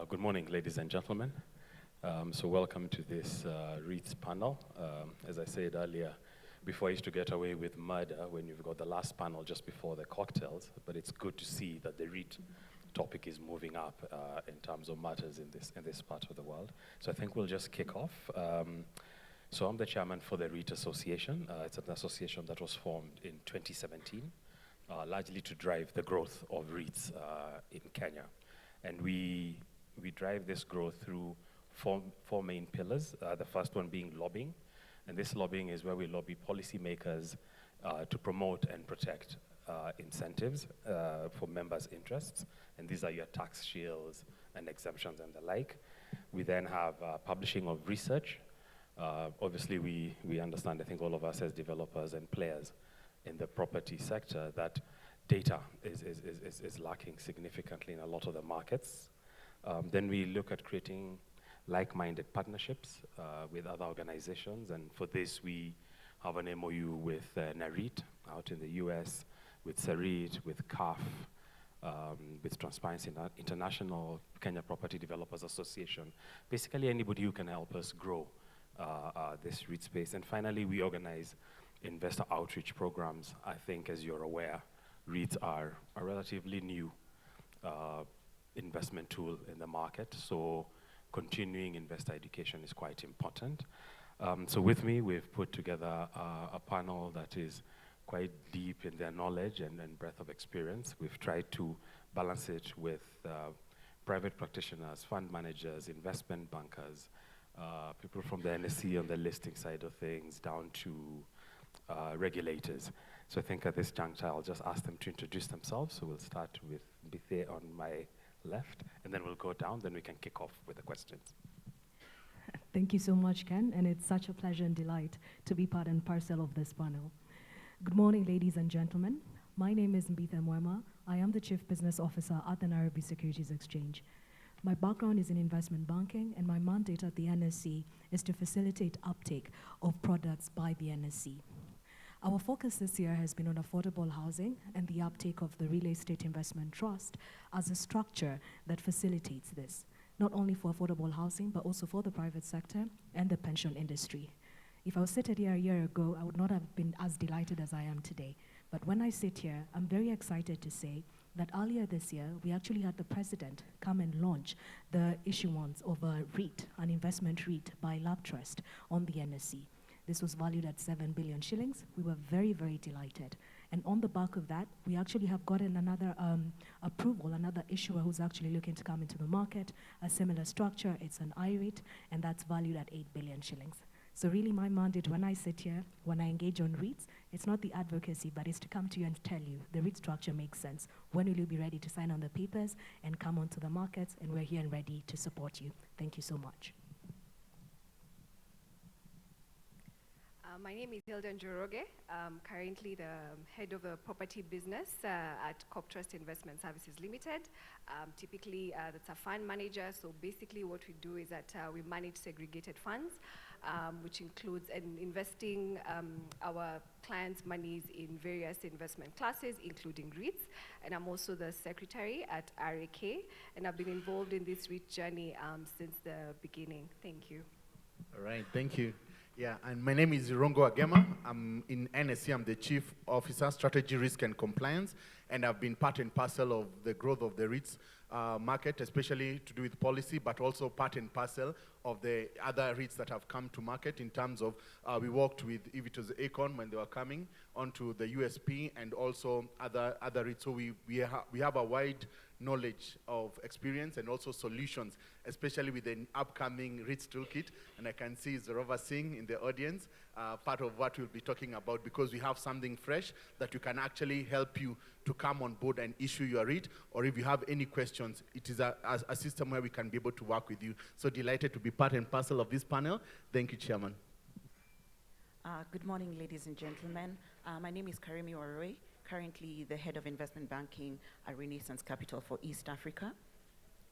Good morning, ladies and gentlemen. So welcome to this REITs panel. As I said earlier, before I used to get away with murder when you've got the last panel just before the cocktails, but it's good to see that the REIT topic is moving up in terms of matters in this part of the world. So I think we'll just kick off. So I'm the chairman for the REIT Association. It's an association that was formed in 2017, largely to drive the growth of REITs in Kenya. And we drive this growth through four main pillars. The first one being lobbying. And this lobbying is where we lobby policymakers to promote and protect incentives for members' interests. And these are your tax shields and exemptions and the like. We then have publishing of research. Obviously, we understand, I think all of us as developers and players in the property sector, that data is lacking significantly in a lot of the markets. Then we look at creating like-minded partnerships with other organizations, and for this we have an MOU with NAREIT out in the US, with SAREIT, with CAF, with Transparency International, Kenya Property Developers Association, basically anybody who can help us grow this REIT space. And finally, we organize investor outreach programs. I think, as you're aware, REITs are a relatively new investment tool in the market, so continuing investor education is quite important. So with me, we've put together a panel that is quite deep in their knowledge and breadth of experience. We've tried to balance it with private practitioners, fund managers, investment bankers, people from the NSC on the listing side of things, down to regulators. So I think at this juncture, I'll just ask them to introduce themselves. So we'll start with Bithe on my left, and then we'll go down, then we can kick off with the questions. Thank you so much, Ken, and it's such a pleasure and delight to be part and parcel of this panel. Good morning, ladies and gentlemen. My name is Mbithe Mwema. I am the Chief Business Officer at the Nairobi Securities Exchange. My background is in investment banking, and my mandate at the NSC is to facilitate uptake of products by the NSC. Our focus this year has been on affordable housing and the uptake of the Real Estate Investment Trust as a structure that facilitates this, not only for affordable housing, but also for the private sector and the pension industry. If I was seated here a year ago, I would not have been as delighted as I am today. But when I sit here, I'm very excited to say that earlier this year, we actually had the president come and launch the issuance of a REIT, an investment REIT by Lab Trust on the NSC. This was valued at 7 billion shillings. We were very, very delighted. And on the back of that, we actually have gotten another approval, another issuer who's actually looking to come into the market, a similar structure. It's an IREIT, and that's valued at 8 billion shillings. So really my mandate when I sit here, when I engage on REITs, it's not the advocacy, but it's to come to you and tell you the REIT structure makes sense. When will you be ready to sign on the papers and come onto the markets? And we're here and ready to support you. Thank you so much. My name is Hilda Njoroge. I'm currently the head of a property business at Corp Trust Investment Services Limited. Typically, that's a fund manager. So basically what we do is that we manage segregated funds, which includes investing our clients' monies in various investment classes, including REITs. And I'm also the secretary at RAK. And I've been involved in this REIT journey since the beginning. Thank you. All right, thank you. Yeah, and my name is Rongo Agema. I'm in NSC. I'm the Chief Officer, Strategy, Risk, and Compliance, and I've been part and parcel of the growth of the REITs market, especially to do with policy, but also part and parcel of the other REITs that have come to market in terms of, we worked with, if it was Aecon when they were coming, onto the USP and also other REITs. So we have a wide knowledge of experience and also solutions, especially with the upcoming REITs toolkit. And I can see Zorova Singh in the audience, part of what we'll be talking about, because we have something fresh that you can actually help you to come on board and issue your REIT, or if you have any questions, it is a system where we can be able to work with you. So delighted to be part and parcel of this panel. Thank you, Chairman. Good morning, ladies and gentlemen. My name is Karimi Waroi, currently the head of investment banking at Renaissance Capital for East Africa.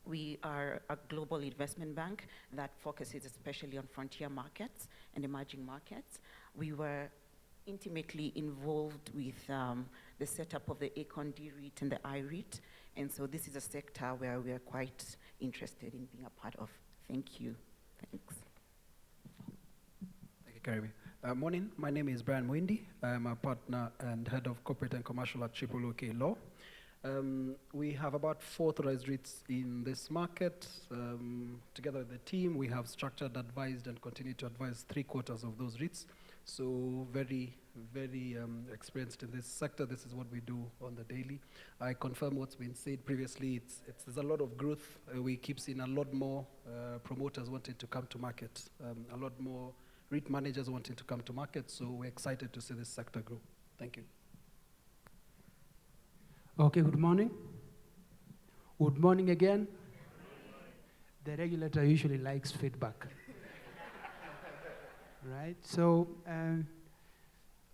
We are a global investment bank that focuses especially on frontier markets and emerging markets. We were intimately involved with the setup of the Aecon D-REIT and the I-REIT, and so this is a sector where we are quite interested in being a part of. Thank you. Thanks. Thank you, Karimi. Morning, my name is Brian Mwindi. I'm a partner and head of corporate and commercial at OK Law. We have about 4 authorized REITs in this market. Together with the team, we have structured, advised, and continue to advise 3/4 of those REITs. So very, very experienced in this sector. This is what we do on the daily. I confirm what's been said previously. There's a lot of growth. We keep seeing a lot more promoters wanting to come to market, a lot more REIT managers wanting to come to market. So we're excited to see this sector grow. Thank you. Okay, good morning. Good morning again. The regulator usually likes feedback. Right, so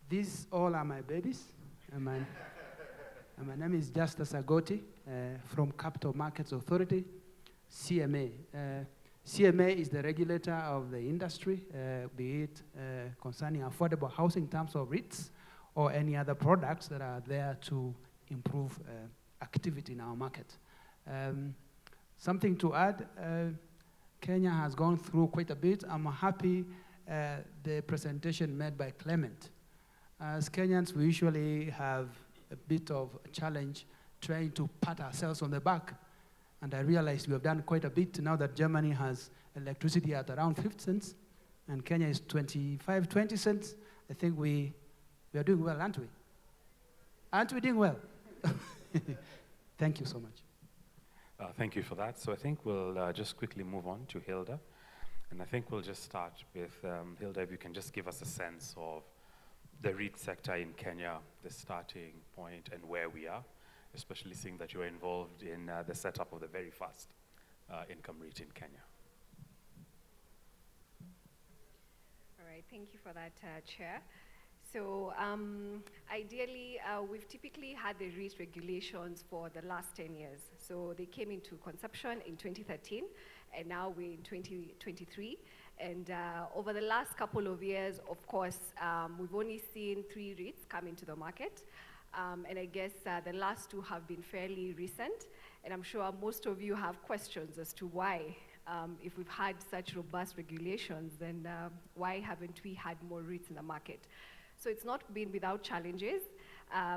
these all are my babies. And my name is Justus Agoti from Capital Markets Authority, CMA. CMA is the regulator of the industry, be it concerning affordable housing in terms of REITs or any other products that are there to improve activity in our market. Something to add, Kenya has gone through quite a bit. I'm happy the presentation made by Clement. As Kenyans, we usually have a bit of a challenge trying to pat ourselves on the back. And I realized we have done quite a bit now that Germany has electricity at around 50 cents and Kenya is 25, 20 cents. I think we are doing well, aren't we? Aren't we doing well? Thank you so much. Thank you for that. So I think we'll just quickly move on to Hilda. And I think we'll just start with Hilda, if you can just give us a sense of the REIT sector in Kenya, the starting point and where we are, especially seeing that you're involved in the setup of the very first income REIT in Kenya. All right, thank you for that, Chair. So ideally, we've typically had the REIT regulations for the last 10 years. So they came into conception in 2013, and now we're in 2023. And over the last couple of years, of course, we've only seen 3 REITs come into the market. And I guess the last 2 have been fairly recent. And I'm sure most of you have questions as to why, if we've had such robust regulations, then why haven't we had more REITs in the market? So it's not been without challenges.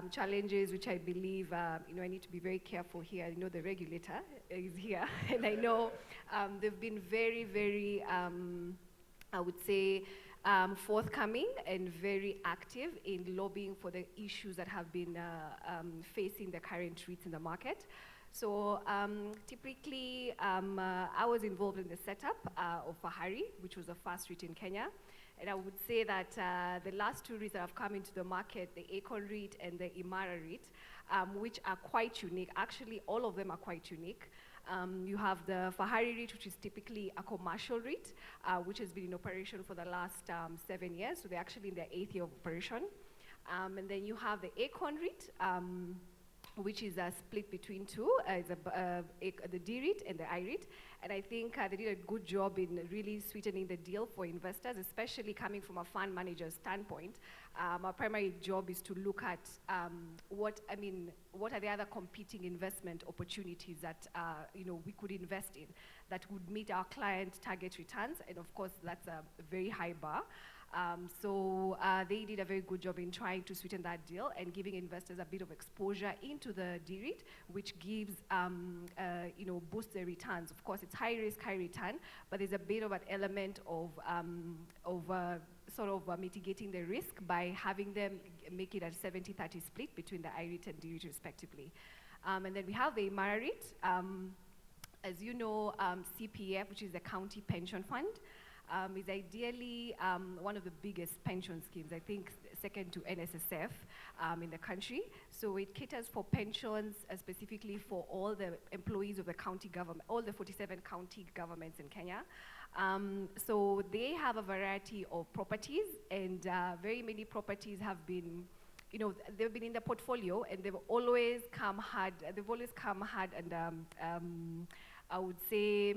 Challenges which I believe, I need to be very careful here. I know the regulator is here, and I know they've been very, very, I would say, forthcoming and very active in lobbying for the issues that have been facing the current REITs in the market. So typically, I was involved in the setup of Fahari, which was the first REIT in Kenya. And I would say that the last 2 REITs that have come into the market, the Akon REIT and the Imara REIT, which are quite unique. Actually, all of them are quite unique. You have the Fahari REIT, which is typically a commercial REIT, which has been in operation for the last 7 years. So they're actually in their 8th year of operation. And then you have the Akon REIT, which is a split between 2, the D REIT and the I REIT. And I think they did a good job in really sweetening the deal for investors, especially coming from a fund manager's standpoint. Our primary job is to look at what are the other competing investment opportunities that we could invest in that would meet our client target returns. And of course, that's a very high bar. So they did a very good job in trying to sweeten that deal and giving investors a bit of exposure into the D-REIT, which gives, boosts their returns. Of course, it's high risk, high return, but there's a bit of an element of mitigating the risk by having them make it a 70-30 split between the I-REIT and D-REIT respectively. And then we have the Imara REIT. As you know, CPF, which is the County Pension Fund, is ideally one of the biggest pension schemes, I think second to NSSF in the country. So it caters for pensions specifically for all the employees of the county government, all the 47 county governments in Kenya. So they have a variety of properties, and very many properties have been, they've been in the portfolio, and they've always come hard. And I would say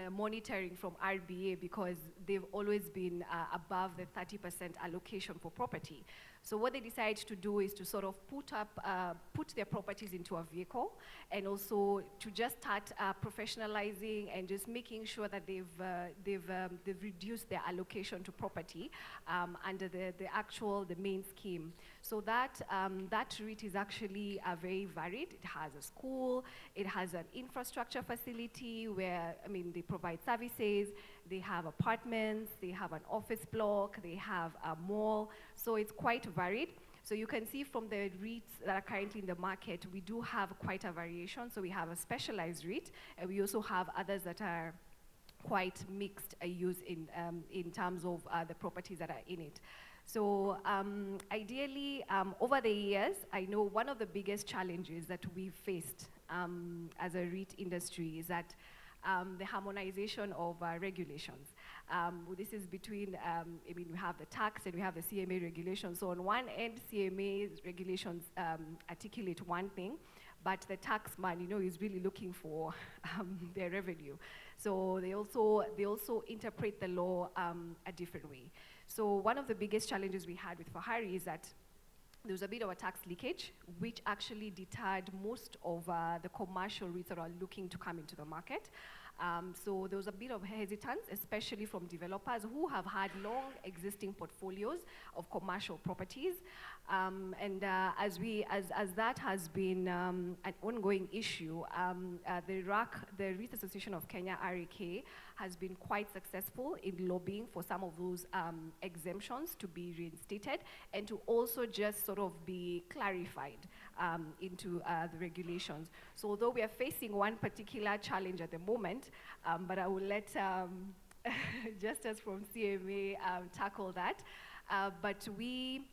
monitoring from RBA, because they've always been above the 30% allocation for property. So what they decide to do is to sort of put their properties into a vehicle, and also to just start professionalizing and just making sure that they've reduced their allocation to property under the main scheme. So that REIT is actually very varied. It has a school, it has an infrastructure facility where, I mean, they provide services, they have apartments, they have an office block, they have a mall, so it's quite varied. So you can see from the REITs that are currently in the market, we do have quite a variation. So we have a specialized REIT, and we also have others that are quite mixed use in terms of the properties that are in it. So ideally, over the years, I know one of the biggest challenges that we've faced as a REIT industry is that the harmonization of regulations. This is between, I mean, we have the tax and we have the CMA regulations. So on one end, CMA regulations articulate one thing, but the tax man, you know, is really looking for their revenue. So they also interpret the law a different way. So one of the biggest challenges we had with Fahari is that there was a bit of a tax leakage, which actually deterred most of the commercial REITs that are looking to come into the market. So there was a bit of hesitance, especially from developers who have had long existing portfolios of commercial properties. And as that has been an ongoing issue, the REIT Association of Kenya, REK, has been quite successful in lobbying for some of those exemptions to be reinstated and to also just sort of be clarified into the regulations. So although we are facing one particular challenge at the moment, but I will let Justus from CMA tackle that. But we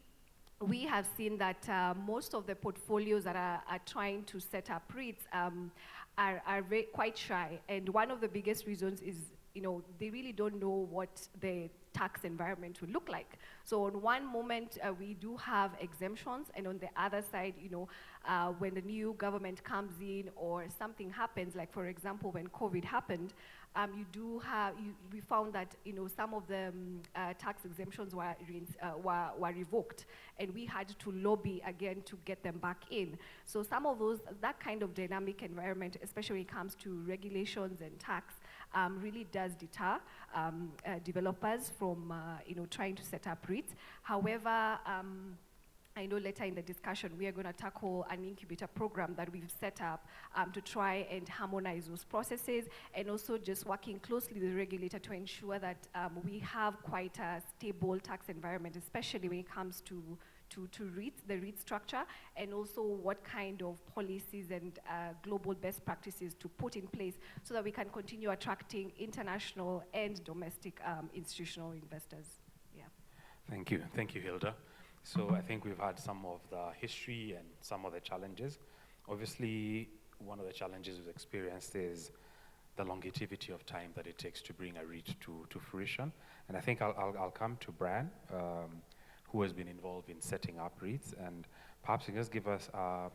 have seen that most of the portfolios that are trying to set up REITs are quite shy. And one of the biggest reasons is, you know, they really don't know what the tax environment will look like. So on one moment, we do have exemptions, and on the other side, you know, when the new government comes in or something happens, like for example, when COVID happened, we found that, you know, some of the tax exemptions were revoked, and we had to lobby again to get them back in. So some of that kind of dynamic environment, especially when it comes to regulations and tax, really does deter developers from, you know, trying to set up REITs. However, I know later in the discussion we are going to tackle an incubator program that we've set up to try and harmonize those processes, and also just working closely with the regulator to ensure that we have quite a stable tax environment, especially when it comes to REITs, the REIT structure, and also what kind of policies and global best practices to put in place so that we can continue attracting international and domestic institutional investors. Yeah. Thank you, Hilda. So I think we've had some of the history and some of the challenges. Obviously, one of the challenges we've experienced is the longevity of time that it takes to bring a REIT to fruition. And I think I'll come to Brian, who has been involved in setting up REITs, and perhaps you can just give us a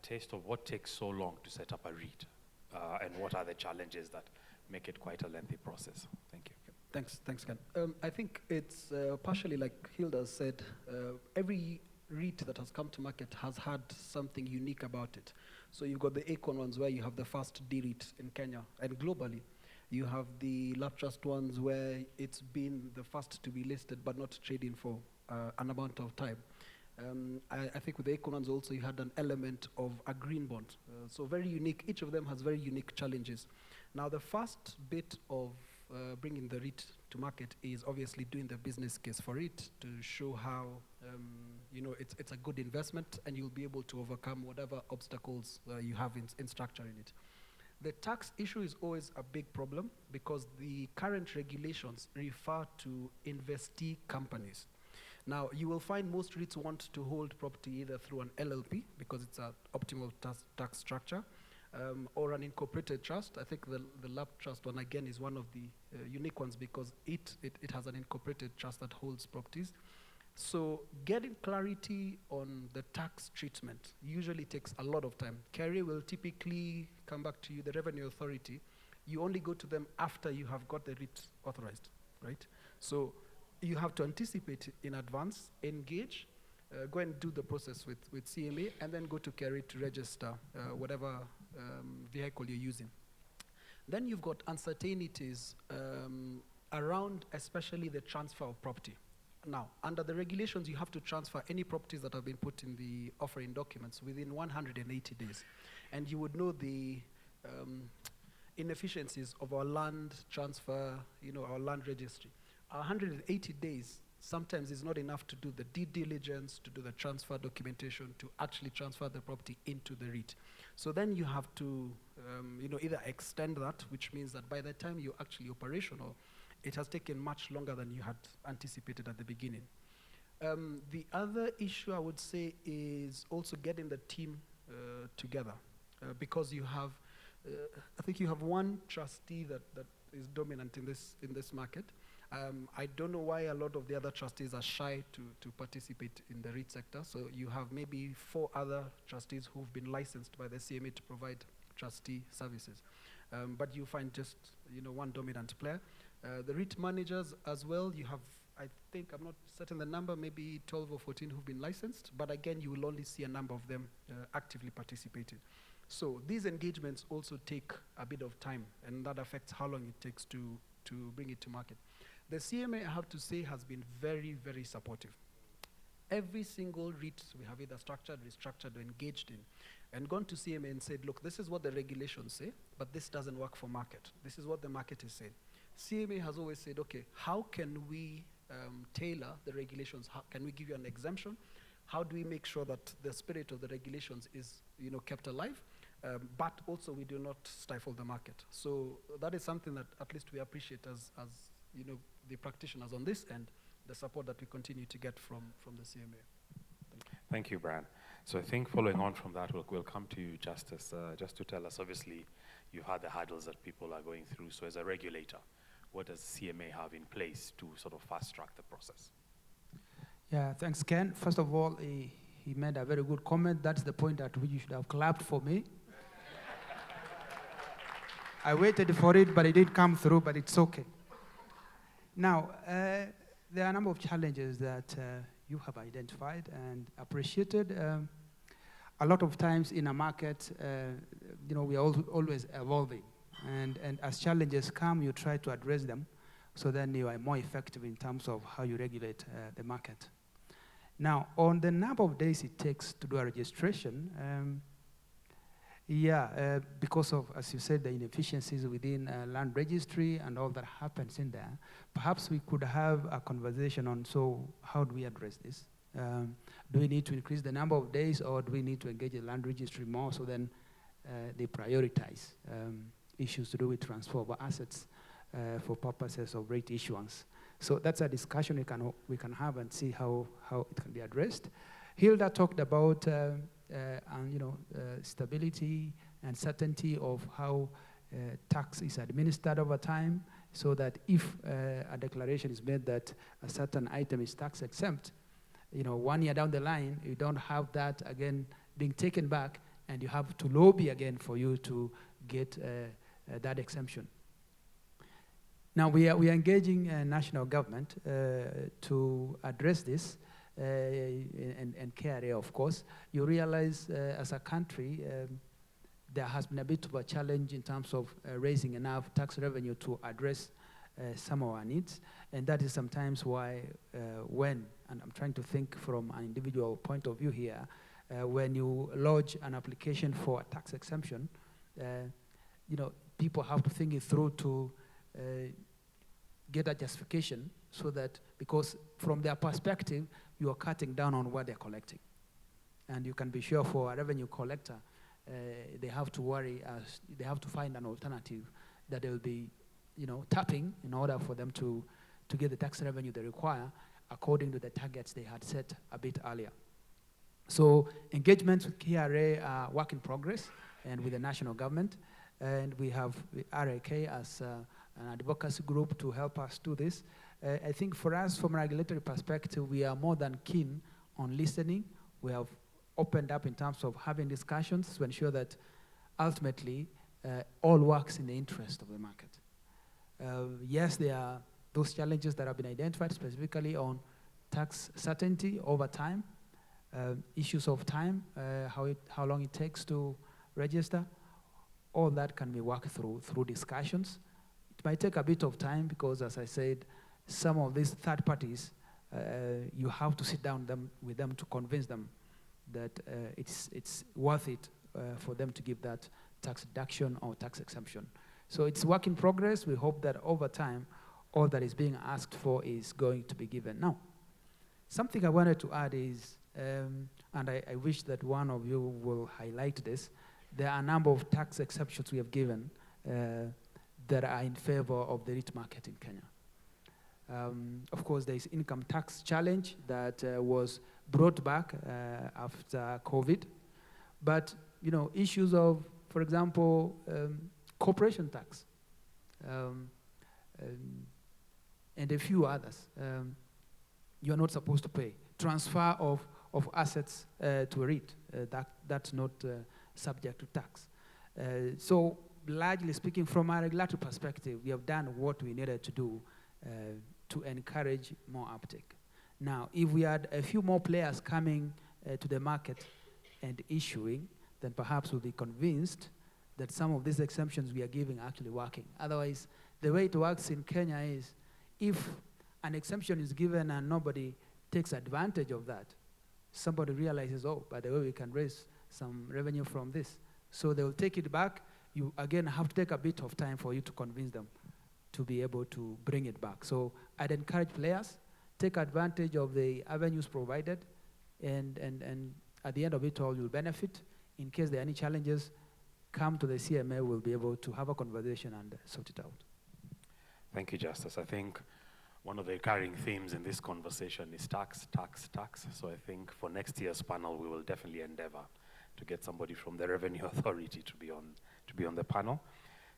taste of what takes so long to set up a REIT, and what are the challenges that make it quite a lengthy process. Thank you. Thanks, Ken. I think it's partially like Hilda said, every REIT that has come to market has had something unique about it. So you've got the Acorn ones where you have the first D-REIT in Kenya and globally. You have the lab trust ones where it's been the first to be listed but not trading for an amount of time. I think with the Acorn ones also you had an element of a green bond. So very unique, each of them has very unique challenges. Now the first bit of bringing the REIT to market is obviously doing the business case for it to show how you know, it's a good investment and you'll be able to overcome whatever obstacles you have in structuring it. The tax issue is always a big problem because the current regulations refer to investee companies. Now, you will find most REITs want to hold property either through an LLP because it's an optimal tax structure, or an incorporated trust. I think the lab trust one again is one of the unique ones because it has an incorporated trust that holds properties. So getting clarity on the tax treatment usually takes a lot of time. Kerry will typically come back to you, the Revenue Authority. You only go to them after you have got the REIT authorized, right? So you have to anticipate in advance, engage, go and do the process with CMA, and then go to carry to register whatever vehicle you're using. Then you've got uncertainties around especially the transfer of property. Now, under the regulations, you have to transfer any properties that have been put in the offering documents within 180 days. And you would know the inefficiencies of our land transfer, our land registry. 180 days sometimes is not enough to do the due diligence, to do the transfer documentation, to actually transfer the property into the REIT. So then you have to, either extend that, which means that by the time you're actually operational, it has taken much longer than you had anticipated at the beginning. The other issue I would say is also getting the team together, because you have, I think you have one trustee that is dominant in this market. I don't know why a lot of the other trustees are shy to participate in the REIT sector. So you have maybe 4 other trustees who've been licensed by the CMA to provide trustee services. But you find just one dominant player. The REIT managers as well, you have, I think, I'm not certain the number, maybe 12 or 14 who've been licensed, but again, you will only see a number of them actively participating. So these engagements also take a bit of time, and that affects how long it takes to bring it to market. The CMA, I have to say, has been very, very supportive. Every single REIT we have either structured, restructured, or engaged in, and gone to CMA and said, look, this is what the regulations say, but this doesn't work for market. This is what the market is saying. CMA has always said, okay, how can we tailor the regulations? How can we give you an exemption? How do we make sure that the spirit of the regulations is kept alive, but also we do not stifle the market? So that is something that at least we appreciate as the practitioners on this end, the support that we continue to get from the CMA. Thank you, Brian. So I think following on from that, we'll come to you, Justice, just to tell us, obviously, you've had the hurdles that people are going through. So as a regulator, what does CMA have in place to sort of fast-track the process? Yeah, thanks, Ken. First of all, he made a very good comment. That's the point at which you should have clapped for me. I waited for it, but it didn't come through, but it's okay. Now, there are a number of challenges that you have identified and appreciated. A lot of times in a market, we are always evolving. And as challenges come, you try to address them, so then you are more effective in terms of how you regulate the market. Now, on the number of days it takes to do a registration, because of, as you said, the inefficiencies within land registry and all that happens in there, perhaps we could have a conversation on, so how do we address this? Do we need to increase the number of days, or do we need to engage the land registry more so then they prioritize issues to do with transfer of assets for purposes of rate issuance? So that's a discussion we can have and see how it can be addressed. Hilda talked about stability and certainty of how tax is administered over time, so that if a declaration is made that a certain item is tax exempt, 1 year down the line, you don't have that again being taken back, and you have to lobby again for you to get that exemption. Now, we are engaging national government to address this, and KRA, of course. You realize as a country, there has been a bit of a challenge in terms of raising enough tax revenue to address some of our needs. And that is sometimes why and I'm trying to think from an individual point of view here, when you lodge an application for a tax exemption, people have to think it through to get a justification, so that, because from their perspective, you are cutting down on what they're collecting. And you can be sure for a revenue collector, they have to worry, they have to find an alternative that they will be tapping in order for them to get the tax revenue they require according to the targets they had set a bit earlier. So engagements with KRA are work in progress, and with the national government. And we have RAK as an advocacy group to help us do this. I think for us, from a regulatory perspective, we are more than keen on listening. We have opened up in terms of having discussions to ensure that ultimately all works in the interest of the market. Yes, there are those challenges that have been identified specifically on tax certainty over time, Issues of time, how long it takes to register, all that can be worked through discussions. It might take a bit of time because, as I said, some of these third parties, you have to sit down with them to convince them that it's worth it for them to give that tax deduction or tax exemption. So it's work in progress. We hope that over time, all that is being asked for is going to be given. Now, something I wanted to add is, and I wish that one of you will highlight this, there are a number of tax exceptions we have given that are in favor of the REIT market in Kenya. Of course, there is income tax challenge that was brought back after COVID. But, you know, issues of, for example, corporation tax and a few others, you're not supposed to pay. Transfer of assets to a REIT, that's not subject to tax. So largely speaking, from a regulatory perspective, we have done what we needed to do to encourage more uptake. Now, if we had a few more players coming to the market and issuing, then perhaps we'll be convinced that some of these exemptions we are giving are actually working. Otherwise, the way it works in Kenya is if an exemption is given and nobody takes advantage of that, somebody realizes, oh, by the way, we can raise some revenue from this. So they'll take it back. You, again, have to take a bit of time for you to convince them to be able to bring it back. So I'd encourage players, take advantage of the avenues provided, and at the end of it all, you'll benefit. In case there are any challenges, come to the CMA, we'll be able to have a conversation and sort it out. Thank you, Justice. I think one of the recurring themes in this conversation is tax, tax, tax. So I think for next year's panel, we will definitely endeavor to get somebody from the Revenue Authority to be on the panel.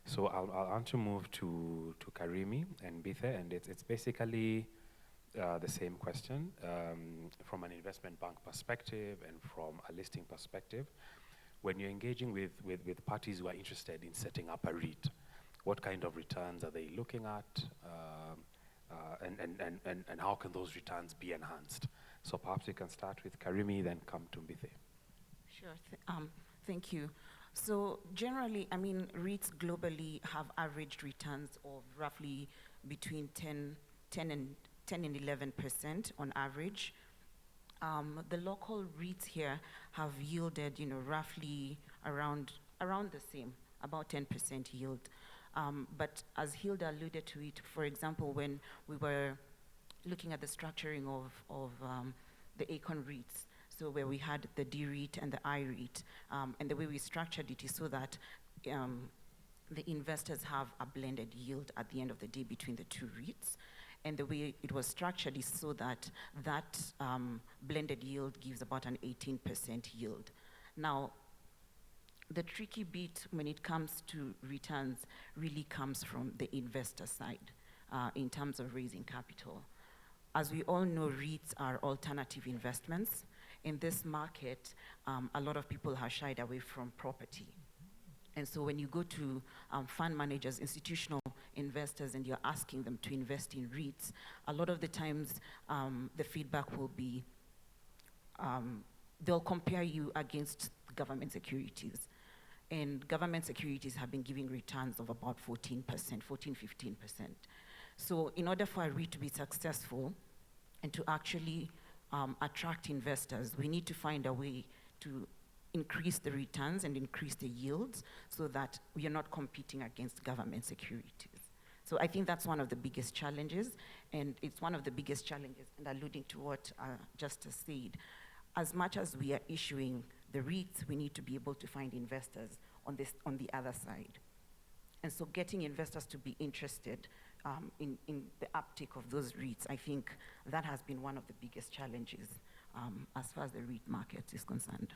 So I'll want to move to Karimi and Bithe, and it's basically the same question from an investment bank perspective and from a listing perspective. When you're engaging with parties who are interested in setting up a REIT, what kind of returns are they looking at, and how can those returns be enhanced? So perhaps we can start with Karimi, then come to Bithe. Sure, thank you. So generally, I mean, REITs globally have averaged returns of roughly between 10 and 11% on average. The local REITs here have yielded, you know, roughly around the same, about 10% yield. But as Hilda alluded to it, for example, when we were looking at the structuring of the ACON REITs, so where we had the D REIT and the I REIT, and the way we structured it is so that the investors have a blended yield at the end of the day between the two REITs. And the way it was structured is so that that blended yield gives about an 18% yield. Now, the tricky bit when it comes to returns really comes from the investor side in terms of raising capital. As we all know, REITs are alternative investments. In this market, a lot of people have shied away from property. And so when you go to fund managers, institutional investors, and you're asking them to invest in REITs, a lot of the times the feedback will be, they'll compare you against government securities. And government securities have been giving returns of about 14%, 15%. So in order for a REIT to be successful and to actually attract investors, we need to find a way to increase the returns and increase the yields so that we are not competing against government securities. So I think that's one of the biggest challenges, and it's one of the biggest challenges, and alluding to what Justice said, as much as we are issuing the REITs, we need to be able to find investors on the other side. And so getting investors to be interested in the uptake of those REITs, I think that has been one of the biggest challenges as far as the REIT market is concerned.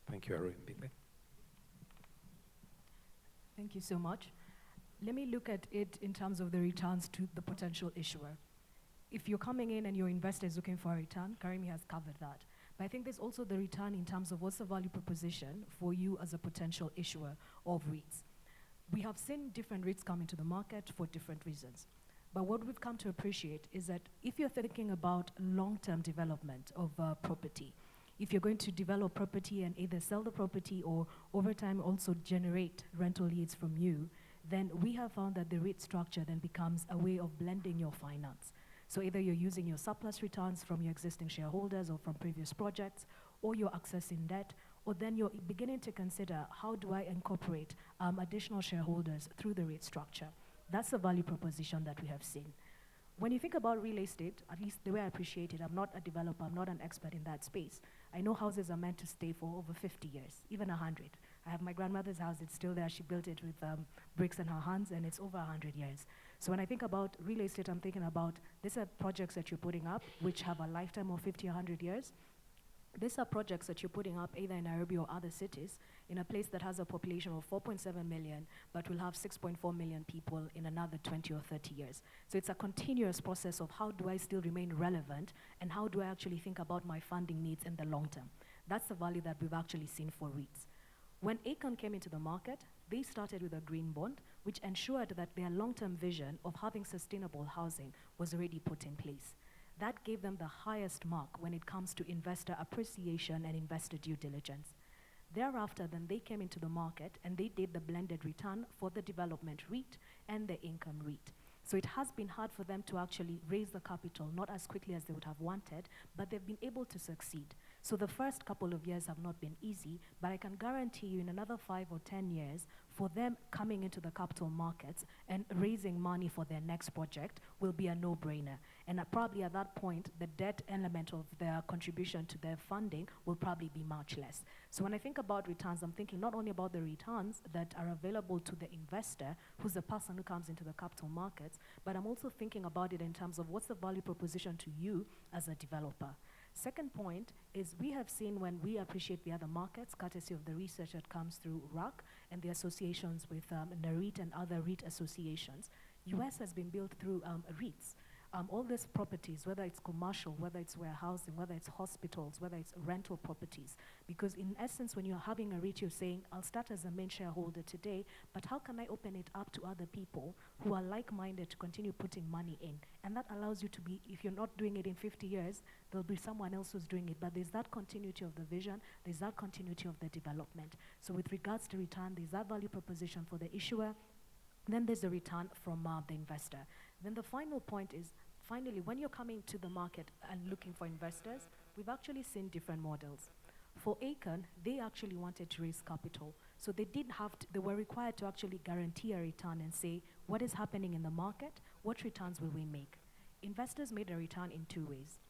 Thank you, Arun. Thank you so much. Let me look at it in terms of the returns to the potential issuer. If you're coming in and your investor is looking for a return, Karimi has covered that. But I think there's also the return in terms of what's the value proposition for you as a potential issuer of REITs. We have seen different REITs come into the market for different reasons. But what we've come to appreciate is that if you're thinking about long-term development of property, if you're going to develop property and either sell the property or over time also generate rental yields from you, then we have found that the REIT structure then becomes a way of blending your finance. So either you're using your surplus returns from your existing shareholders or from previous projects, or you're accessing debt, or then you're beginning to consider, how do I incorporate additional shareholders through the REIT structure? That's the value proposition that we have seen. When you think about real estate, at least the way I appreciate it, I'm not a developer, I'm not an expert in that space. I know houses are meant to stay for over 50 years, even 100. I have my grandmother's house, it's still there. She built it with bricks in her hands, and it's over 100 years. So when I think about real estate, I'm thinking about, these are projects that you're putting up, which have a lifetime of 50, 100 years. These are projects that you're putting up either in Nairobi or other cities in a place that has a population of 4.7 million, but will have 6.4 million people in another 20 or 30 years. So it's a continuous process of how do I still remain relevant, and how do I actually think about my funding needs in the long term. That's the value that we've actually seen for REITs. When Aecon came into the market, they started with a green bond, which ensured that their long-term vision of having sustainable housing was already put in place. That gave them the highest mark when it comes to investor appreciation and investor due diligence. Thereafter, then they came into the market and they did the blended return for the development REIT and the income REIT. So it has been hard for them to actually raise the capital, not as quickly as they would have wanted, but they've been able to succeed. So the first couple of years have not been easy, but I can guarantee you in another 5 or 10 years, for them coming into the capital markets and raising money for their next project will be a no-brainer. And probably at that point, the debt element of their contribution to their funding will probably be much less. So when I think about returns, I'm thinking not only about the returns that are available to the investor, who's the person who comes into the capital markets, but I'm also thinking about it in terms of what's the value proposition to you as a developer. Second point is we have seen when we appreciate the other markets, courtesy of the research that comes through RAC and the associations with NAREIT and other REIT associations, US has been built through REITs. All these properties, whether it's commercial, whether it's warehousing, whether it's hospitals, whether it's rental properties, because in essence, when you're having a REIT, you're saying, I'll start as a main shareholder today, but how can I open it up to other people who are like-minded to continue putting money in? And that allows you to be, if you're not doing it in 50 years, there'll be someone else who's doing it, but there's that continuity of the vision, there's that continuity of the development. So with regards to return, there's that value proposition for the issuer, then there's the return from the investor. Then the final point is, finally, when you're coming to the market and looking for investors, we've actually seen different models. For Aecon, they actually wanted to raise capital. So they they were required to actually guarantee a return and say, what is happening in the market? What returns will we make? Investors made a return in 2 ways.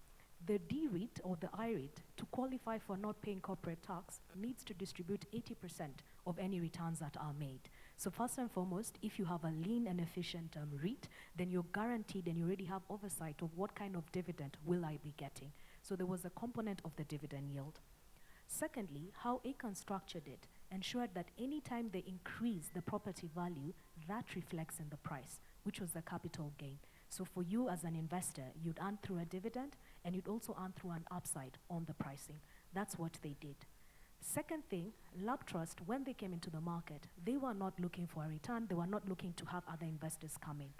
The D-REIT or the I-REIT, to qualify for not paying corporate tax, needs to distribute 80% of any returns that are made. So first and foremost, if you have a lean and efficient REIT, then you're guaranteed and you already have oversight of what kind of dividend will I be getting. So there was a component of the dividend yield. Secondly, how Aecon structured it ensured that any time they increase the property value, that reflects in the price, which was the capital gain. So for you as an investor, you'd earn through a dividend, and you'd also earn through an upside on the pricing. That's what they did. Second thing, Lab Trust, when they came into the market, they were not looking for a return. They were not looking to have other investors come in.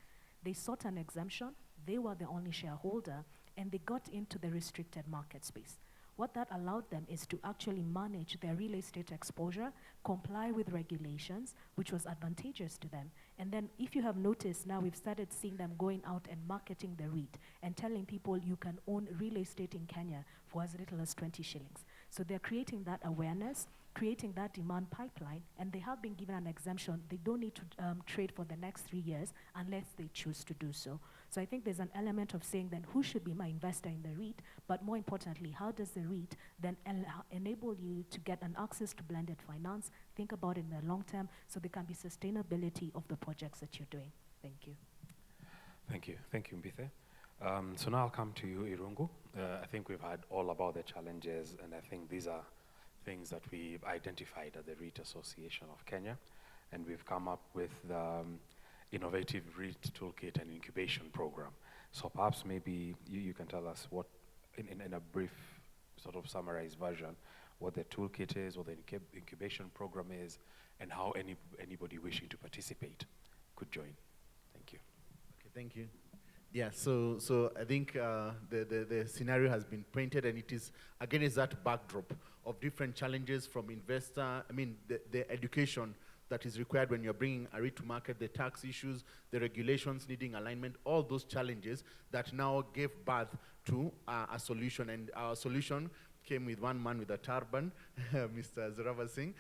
They sought an exemption. They were the only shareholder, and they got into the restricted market space. What that allowed them is to actually manage their real estate exposure, comply with regulations, which was advantageous to them. And then if you have noticed, now we've started seeing them going out and marketing the REIT and telling people you can own real estate in Kenya for as little as 20 shillings. So they're creating that awareness, creating that demand pipeline, and they have been given an exemption. They don't need to trade for the next 3 years unless they choose to do so. So I think there's an element of saying then who should be my investor in the REIT, but more importantly, how does the REIT then enable you to get an access to blended finance, think about it in the long term, so there can be sustainability of the projects that you're doing. Thank you. Thank you. Thank you, Mbithe. So now I'll come to you, Irungu. I think we've heard all about the challenges, and I think these are things that we've identified at the REIT Association of Kenya, and we've come up with the innovative REIT Toolkit and incubation program. So perhaps maybe you can tell us what, in a brief sort of summarized version, what the toolkit is, what the incubation program is, and how anybody wishing to participate could join. Thank you. Okay, thank you. Yeah, so I think the scenario has been painted, and it is, again, is that backdrop of different challenges from investor, the education that is required when you're bringing a REIT to market, the tax issues, the regulations needing alignment, all those challenges that now gave birth to a solution. And our solution came with one man with a turban, Mr. Zoravar Singh.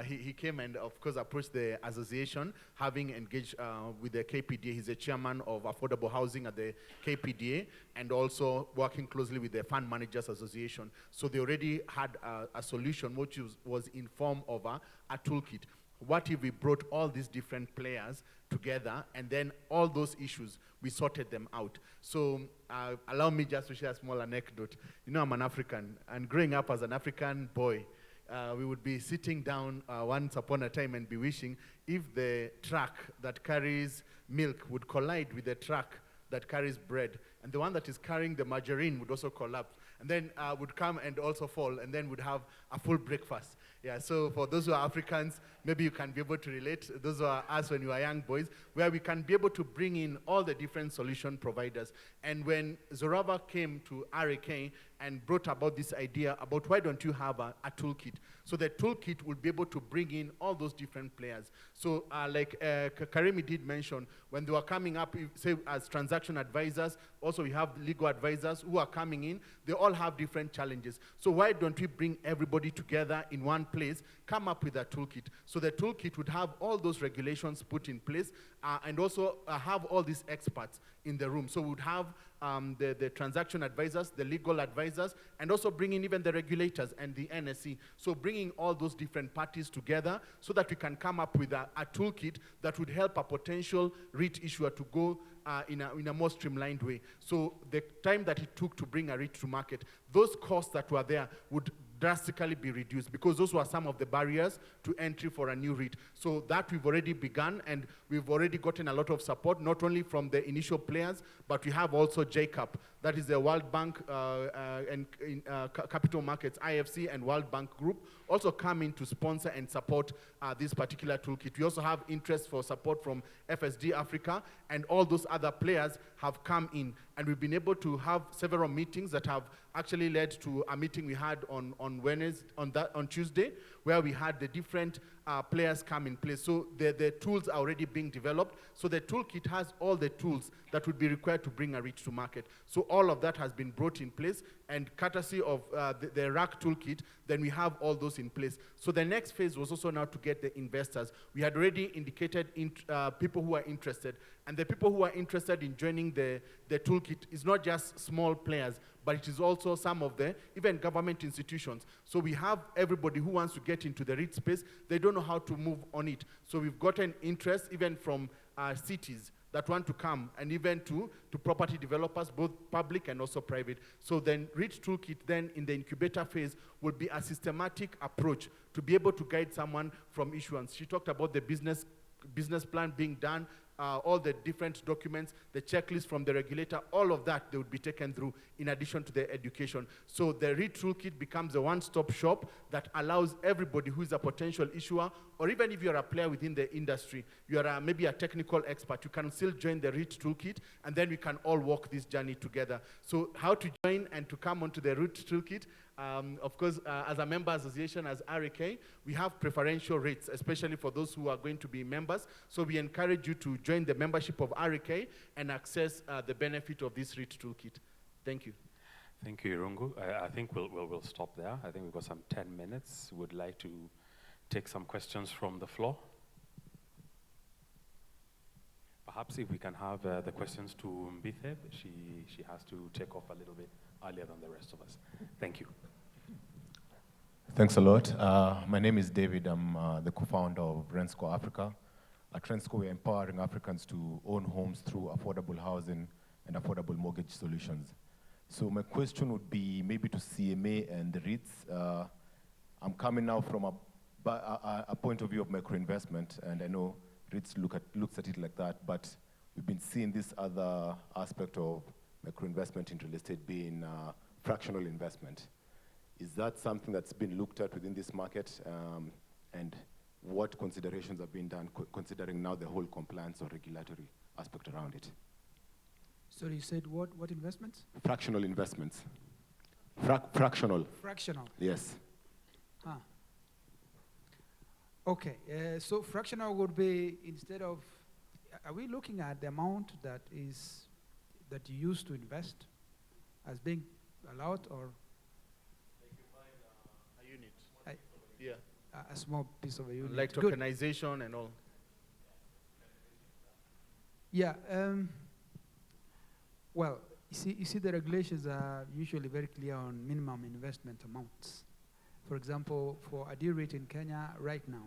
He came and, of course, approached the association, having engaged with the KPDA. He's the chairman of affordable housing at the KPDA, and also working closely with the Fund Managers Association. So they already had a solution which was in form of a toolkit. What if we brought all these different players together, and then all those issues, we sorted them out? So allow me just to share a small anecdote. You know, I'm an African, and growing up as an African boy, we would be sitting down once upon a time and be wishing if the truck that carries milk would collide with the truck that carries bread, and the one that is carrying the margarine would also collapse, and then would come and also fall, and then would have a full breakfast. Yeah, so for those who are Africans, maybe you can be able to relate. Those who are us when you are young boys, where we can be able to bring in all the different solution providers. And when Zoravar came to RAK and brought about this idea about why don't you have a toolkit? So the toolkit will be able to bring in all those different players. So like Karimi did mention, when they were coming up, say as transaction advisors, also we have legal advisors who are coming in, they all have different challenges. So why don't we bring everybody together in one place, come up with a toolkit? So the toolkit would have all those regulations put in place, and also have all these experts in the room. So we would have the transaction advisors, the legal advisors, and also bringing even the regulators and the NSE. So bringing all those different parties together so that we can come up with a toolkit that would help a potential REIT issuer to go in a more streamlined way. So the time that it took to bring a REIT to market, those costs that were there would drastically be reduced, because those were some of the barriers to entry for a new REIT. So that we've already begun, and we've already gotten a lot of support, not only from the initial players, but we have also JCAP, that is the World Bank and Capital Markets, IFC and World Bank Group, also come in to sponsor and support this particular toolkit. We also have interest for support from FSD Africa, and all those other players have come in. And we've been able to have several meetings that have actually led to a meeting we had on Tuesday, where we had the different players come in place. So the tools are already being developed. So the toolkit has all the tools that would be required to bring a REIT to market. So all of that has been brought in place, and courtesy of the RAC toolkit, then we have all those in place. So the next phase was also now to get the investors. We had already indicated people who are interested, and the people who are interested in joining the toolkit is not just small players, but it is also some of the even government institutions. So we have everybody who wants to get into the REIT space. They don't know how to move on it. So we've gotten interest even from cities that want to come, and even to property developers, both public and also private. So then REIT Toolkit then in the incubator phase will be a systematic approach to be able to guide someone from issuance. She talked about the business plan being done, all the different documents, the checklist from the regulator, all of that they would be taken through in addition to the education. So the REIT Toolkit becomes a one-stop shop that allows everybody who is a potential issuer, or even if you're a player within the industry, you are maybe a technical expert, you can still join the REIT Toolkit, and then we can all walk this journey together. So how to join and to come onto the REIT Toolkit? Of course, as a member association, as RAK, we have preferential rates, especially for those who are going to be members. So we encourage you to join the membership of RAK and access the benefit of this REIT Toolkit. Thank you. Thank you, Irungu. I think we'll stop there. I think we've got some 10 minutes. Would like to take some questions from the floor. Perhaps if we can have the questions to Mbithe. She has to take off a little bit earlier than the rest of us. Thank you. Thanks a lot. My name is David. I'm the co-founder of Rensco Africa. At Rensco, we're empowering Africans to own homes through affordable housing and affordable mortgage solutions. So my question would be maybe to CMA and the REITs. I'm coming now from a point of view of microinvestment, and I know REITs looks at it like that, but we've been seeing this other aspect of microinvestment in real estate being fractional investment. Is that something that's been looked at within this market? And what considerations have been done considering now the whole compliance or regulatory aspect around it? So you said what investments? Fractional investments. Fractional. Fractional. Yes. Ah. Okay, so fractional would be instead of, are we looking at the amount that you use to invest as being allowed, or Like you buy a unit. a small piece of a unit? Like Good. tokenization and all. Yeah. Well, you see, the regulations are usually very clear on minimum investment amounts. For example, for a deal rate in Kenya right now,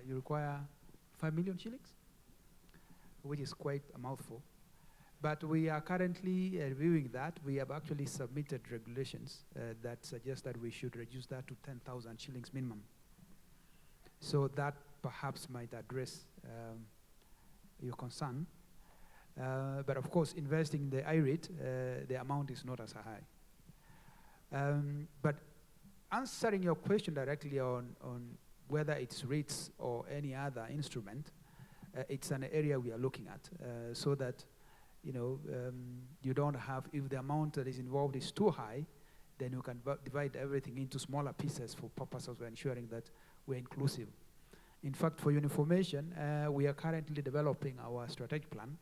you require 5 million shillings, which is quite a mouthful. But we are currently reviewing that. We have actually submitted regulations that suggest that we should reduce that to 10,000 shillings minimum. So that perhaps might address your concern. But of course, investing in the IREIT, the amount is not as high. But answering your question directly on whether it's REITs or any other instrument, it's an area we are looking at so that you don't have, if the amount that is involved is too high, then you can divide everything into smaller pieces for purposes of ensuring that we're inclusive. In fact, for your information, we are currently developing our strategic plan,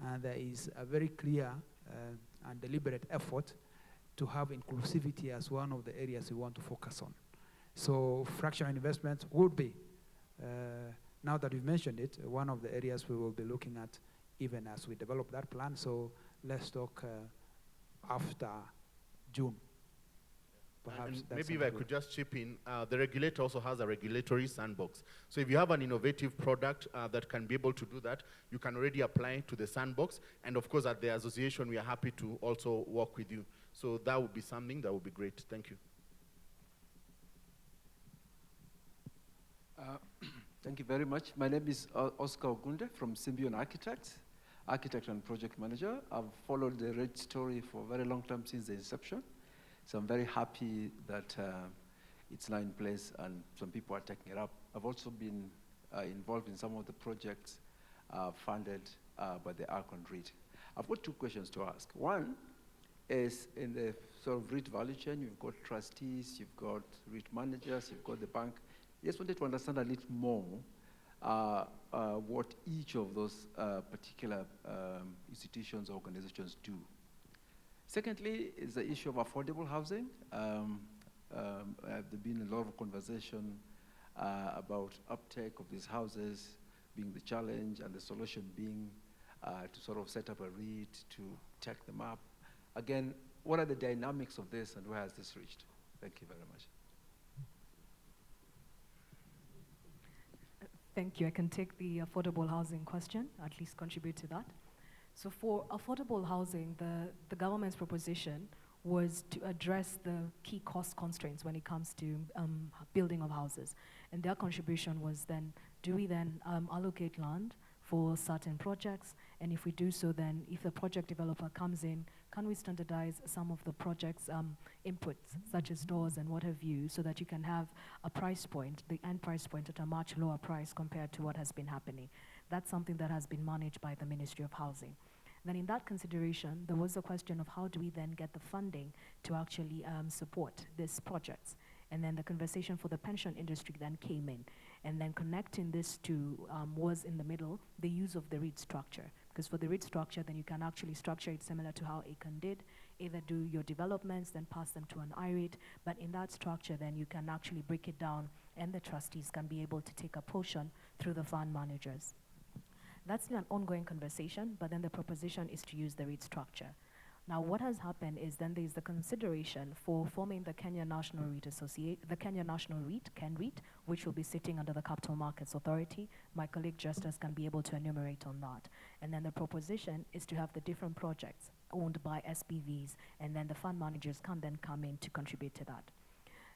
and there is a very clear and deliberate effort to have inclusivity as one of the areas we want to focus on. So fractional investments would be, now that we've mentioned it, one of the areas we will be looking at even as we develop that plan. So let's talk after June. Perhaps maybe if I could just chip in, the regulator also has a regulatory sandbox. So if you have an innovative product that can be able to do that, you can already apply to the sandbox. And of course, at the association, we are happy to also work with you. So that would be something that would be great. Thank you. Thank you very much. My name is Oscar Ogunde from Symbion Architects, architect and project manager. I've followed the REIT story for a very long time since the inception. So I'm very happy that it's now in place and some people are taking it up. I've also been involved in some of the projects funded by the Archon REIT. I've got two questions to ask. One is in the sort of REIT value chain, you've got trustees, you've got REIT managers, you've got the bank. I just wanted to understand a little more what each of those particular institutions or organizations do. Secondly, is the issue of affordable housing. There's been a lot of conversation about uptake of these houses being the challenge and the solution being to sort of set up a REIT to take them up. Again, what are the dynamics of this and where has this reached? Thank you very much. Thank you. I can take the affordable housing question, at least contribute to that. So for affordable housing, the government's proposition was to address the key cost constraints when it comes to building of houses. And their contribution was then, do we then allocate land for certain projects? And if we do so, then if the project developer comes in, can we standardize some of the project's inputs, such as doors and what have you, so that you can have a price point, the end price point at a much lower price compared to what has been happening. That's something that has been managed by the Ministry of Housing. Then in that consideration, there was a question of how do we then get the funding to actually support these projects. And then the conversation for the pension industry then came in. And then connecting this to was in the middle, the use of the REIT structure. Because for the REIT structure, then you can actually structure it similar to how ACON did, either do your developments, then pass them to an IREIT. But in that structure, then you can actually break it down, and the trustees can be able to take a portion through the fund managers. That's an ongoing conversation, but then the proposition is to use the REIT structure. Now, what has happened is then there's the consideration for forming the Kenya National REIT the Kenya National REIT, KEN-REIT, which will be sitting under the Capital Markets Authority. My colleague Justus can be able to enumerate on that. And then the proposition is to have the different projects owned by SPVs, and then the fund managers can then come in to contribute to that.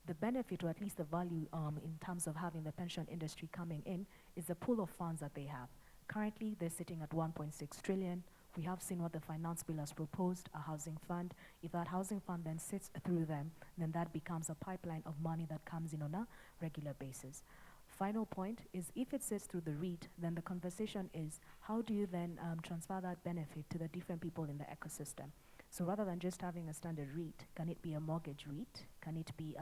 The benefit, or at least the value in terms of having the pension industry coming in, is the pool of funds that they have. Currently, they're sitting at 1.6 trillion. We have seen what the finance bill has proposed, a housing fund. If that housing fund then sits through them, then that becomes a pipeline of money that comes in on a regular basis. final point is if it sits through the REIT, then the conversation is how do you then transfer that benefit to the different people in the ecosystem? So rather than just having a standard REIT, can it be a mortgage REIT? Can it be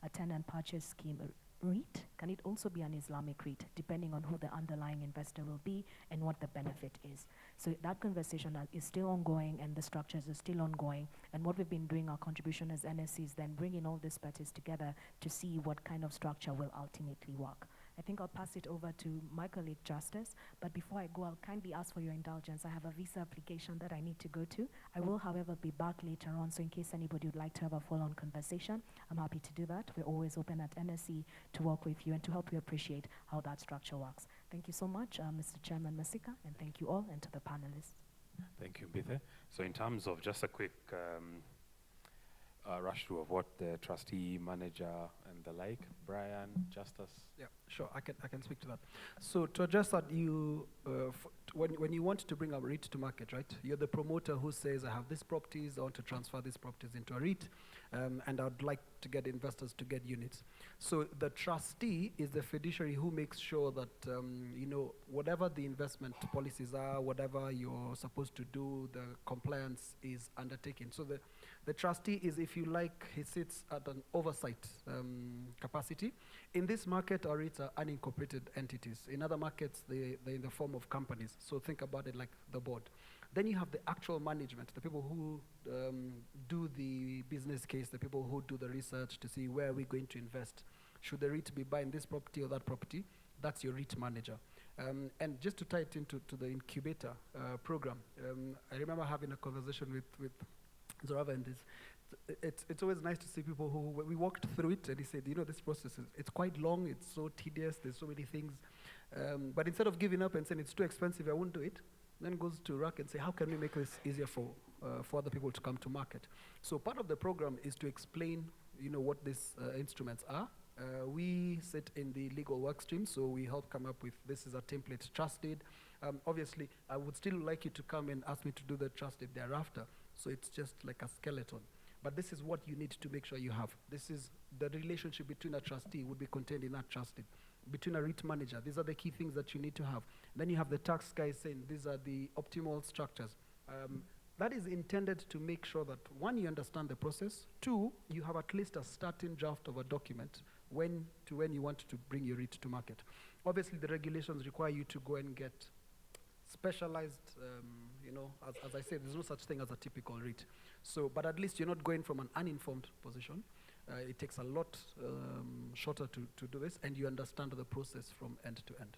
a tenant purchase scheme REIT? Can it also be an Islamic REIT, depending on who the underlying investor will be and what the benefit is? So that conversation is still ongoing and the structures are still ongoing. And what we've been doing, our contribution as NSC, is then bringing all these parties together to see what kind of structure will ultimately work. I think I'll pass it over to my colleague Justice, but before I go, I'll kindly ask for your indulgence. I have a visa application that I need to go to. I will, however, be back later on, so in case anybody would like to have a full-on conversation, I'm happy to do that. We're always open at NSC to work with you and to help you appreciate how that structure works. Thank you so much, Mr. Chairman Masika, and thank you all, and to the panelists. Thank you, Mbithe. So in terms of just a quick rush through of what the trustee, manager, and the like, Brian, Justice. Yeah, sure, I can speak to that. So to address that, when you want to bring a REIT to market, right, you're the promoter who says, I have these properties, I want to transfer these properties into a REIT, and I'd like to get investors to get units. So the trustee is the fiduciary who makes sure that, whatever the investment policies are, whatever you're supposed to do, the compliance is undertaken. So the trustee is, if you like, he sits at an oversight capacity. In this market, our REITs are unincorporated entities. In other markets, they're in the form of companies. So think about it like the board. Then you have the actual management, the people who do the business case, the people who do the research to see where we're going to invest. Should the REIT be buying this property or that property? That's your REIT manager. And just to tie it into the incubator program, I remember having a conversation with Zorava, and it's always nice to see people who, we walked through it, and he said, this process, it's quite long, it's so tedious, there's so many things. But instead of giving up and saying it's too expensive, I won't do it, then goes to RAC and say, how can we make this easier for other people to come to market? So part of the program is to explain, what these instruments are. We sit in the legal work stream, so we help come up with, this is a template trust deed. Obviously, I would still like you to come and ask me to do the trust deed thereafter. So it's just like a skeleton. But this is what you need to make sure you have. This is the relationship between a trustee would be contained in that trust deed. Between a REIT manager, these are the key things that you need to have. Then you have the tax guy saying these are the optimal structures. That is intended to make sure that, one, you understand the process. Two, you have at least a starting draft of a document when you want to bring your REIT to market. Obviously, the regulations require you to go and get specialized, as I said, there's no such thing as a typical REIT. So, but at least you're not going from an uninformed position. It takes a lot shorter to do this, and you understand the process from end to end.